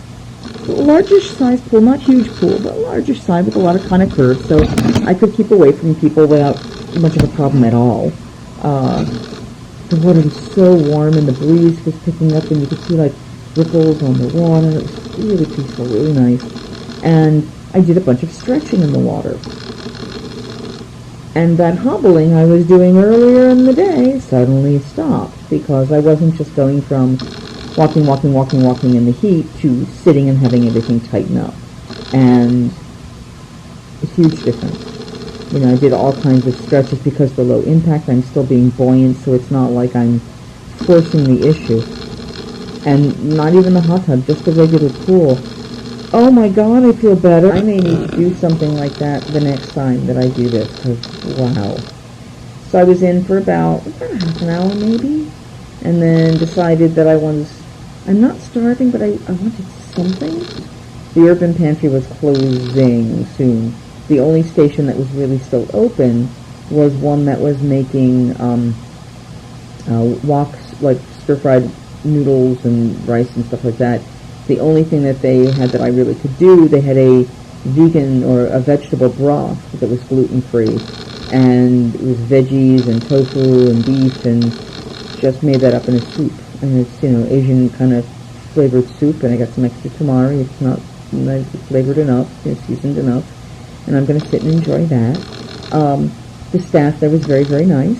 Speaker 3: Largish size pool, not huge pool, but largish size with a lot of kind of curves, so I could keep away from people without much of a problem at all. The water was so warm and the breeze was picking up and you could see like ripples on the water. It was really peaceful, really nice. And I did a bunch of stretching in the water. And that hobbling I was doing earlier in the day suddenly stopped because I wasn't just going from walking in the heat to sitting and having everything tighten up. And a huge difference. You know, I did all kinds of stretches because of the low impact. I'm still being buoyant, so it's not like I'm forcing the issue. And not even the hot tub, just the regular pool. Oh my God, I feel better. I may need to do something like that the next time that I do this, because wow. So I was in for about half an hour maybe, and then decided that I'm not starving, but I wanted something. The urban pantry was closing soon. The only station that was really still open was one that was making woks, like stir-fried noodles and rice and stuff like that. The only thing that they had that I really could do, they had a vegan or a vegetable broth that was gluten-free. And it was veggies and tofu and beef, and just made that up in a soup. And it's, Asian kind of flavored soup, and I got some extra tamari. It's not flavored enough, seasoned enough. And I'm going to sit and enjoy that. The staff there was very, very nice.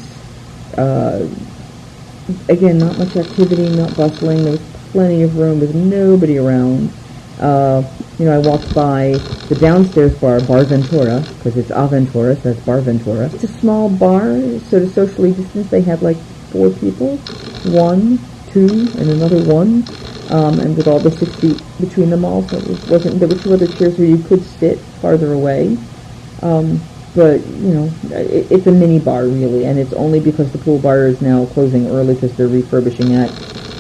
Speaker 3: Again, not much activity, not bustling. There was plenty of room with nobody around. I walked by the downstairs bar, Bar Ventura, because it's Aventura, so that's Bar Ventura. It's a small bar, sort of socially distanced. They had like 4 people, 1, 2, and another 1, and with all the 6 feet between them all, so it wasn't. There were 2 other chairs where you could sit farther away. But, it's a mini bar, really, and it's only because the pool bar is now closing early because they're refurbishing it.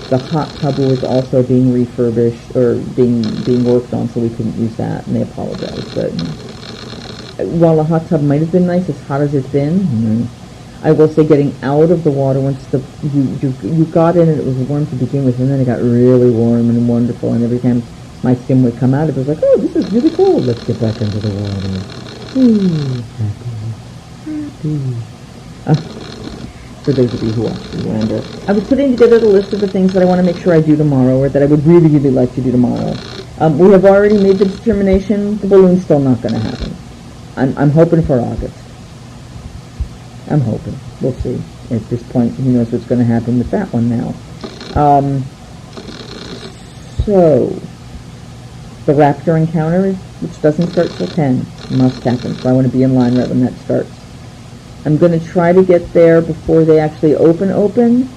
Speaker 3: The hot tub was also being refurbished, or being worked on, so we couldn't use that, and they apologized. But while the hot tub might have been nice, as hot as it's been, I will say getting out of the water once you got in and it was warm to begin with, and then it got really warm and wonderful, and every time my skin would come out, it was like, oh, this is really cold. Let's get back into the water. Ooh, happy. for those of you who watch Zoolander. I was putting together the list of the things that I want to make sure I do tomorrow, or that I would really, really like to do tomorrow. We have already made the determination the balloon's still not going to happen. I'm hoping for August. I'm hoping. We'll see. At this point, who knows what's going to happen with that one now. So, the raptor encounter, which doesn't start till 10, must happen. So I want to be in line right when that starts. I'm going to try to get there before they actually open,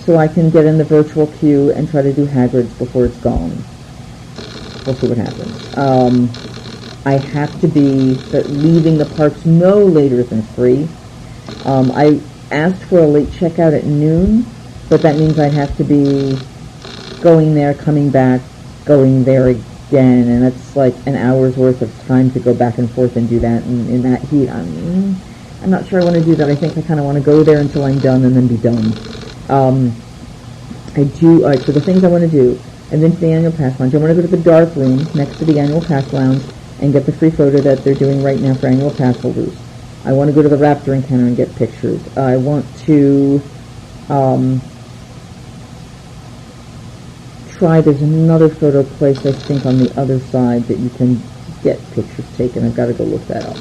Speaker 3: so I can get in the virtual queue and try to do Hagrid's before it's gone. We'll see what happens. I have to be leaving the parks no later than 3. I asked for a late checkout at noon, but that means I'd have to be going there, coming back, going there again, and that's like an hour's worth of time to go back and forth and do that in that heat. I'm not sure I want to do that. I think I kind of want to go there until I'm done and then be done. So the things I want to do, and then to the annual pass lounge. I want to go to the dark room next to the annual pass lounge and get the free photo that they're doing right now for annual pass holders. I want to go to the raptor encounter and get pictures. I want to there's another photo place I think on the other side that you can get pictures taken. I've got to go look that up.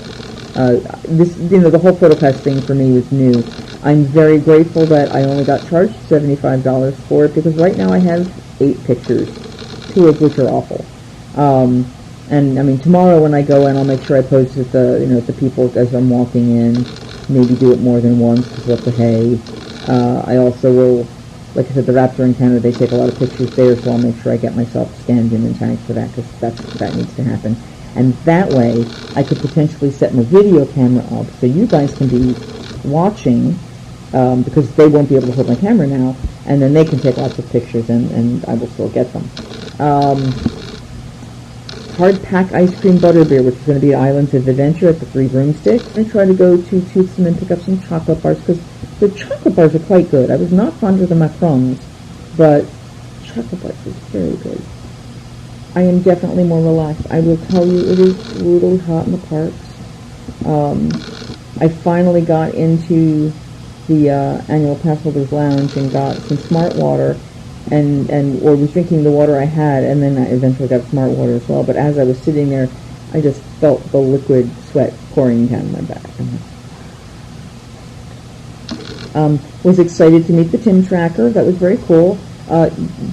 Speaker 3: The whole PhotoPass thing for me was new. I'm very grateful that I only got charged $75 for it, because right now I have 8 pictures, 2 of which are awful. And I mean, tomorrow when I go in, I'll make sure I post with the people as I'm walking in. Maybe do it more than once because what the hey. I also will, like I said, the raptor encounter, they take a lot of pictures there, so I'll make sure I get myself scanned in and tagged for that, because that needs to happen. And that way, I could potentially set my video camera up so you guys can be watching, because they won't be able to hold my camera now, and then they can take lots of pictures, and I will still get them. Hard pack ice cream butterbeer, which is going to be Islands of Adventure at the 3 Broomsticks. I'm going to try to go to Toothsome and pick up some chocolate bars, because the chocolate bars are quite good. I was not fond of the macarons, but chocolate bars is very good. I am definitely more relaxed. I will tell you, it is brutally hot in the parks. I finally got into the annual Passholders Lounge and got some smart water, or was drinking the water I had, and then I eventually got smart water as well. But as I was sitting there, I just felt the liquid sweat pouring down my back. Was excited to meet the Tim Tracker. That was very cool.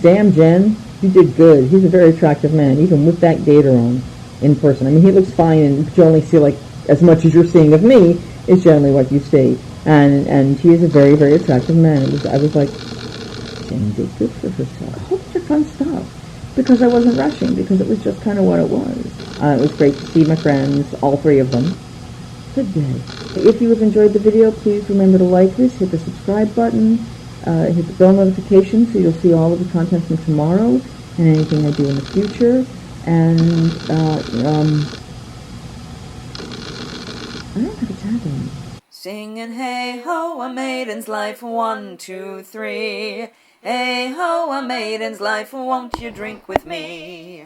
Speaker 3: Damn, Jen, you did good. He's a very attractive man, even with that gator on in person. I mean, he looks fine, and you only see, like, as much as you're seeing of me is generally what you see. And he is a very, very attractive man. I was like, Jen did good for herself. A whole bunch of fun stuff. Because I wasn't rushing, because it was just kind of what it was. It was great to see my friends, all 3 of them. Good day. If you have enjoyed the video, please remember to like this, hit the subscribe button, hit the bell notification so you'll see all of the content from tomorrow and anything I do in the future. And I don't have a tag on.
Speaker 1: Singing hey ho, a maiden's life, 1, 2, 3. Hey ho, a maiden's life, won't you drink with me?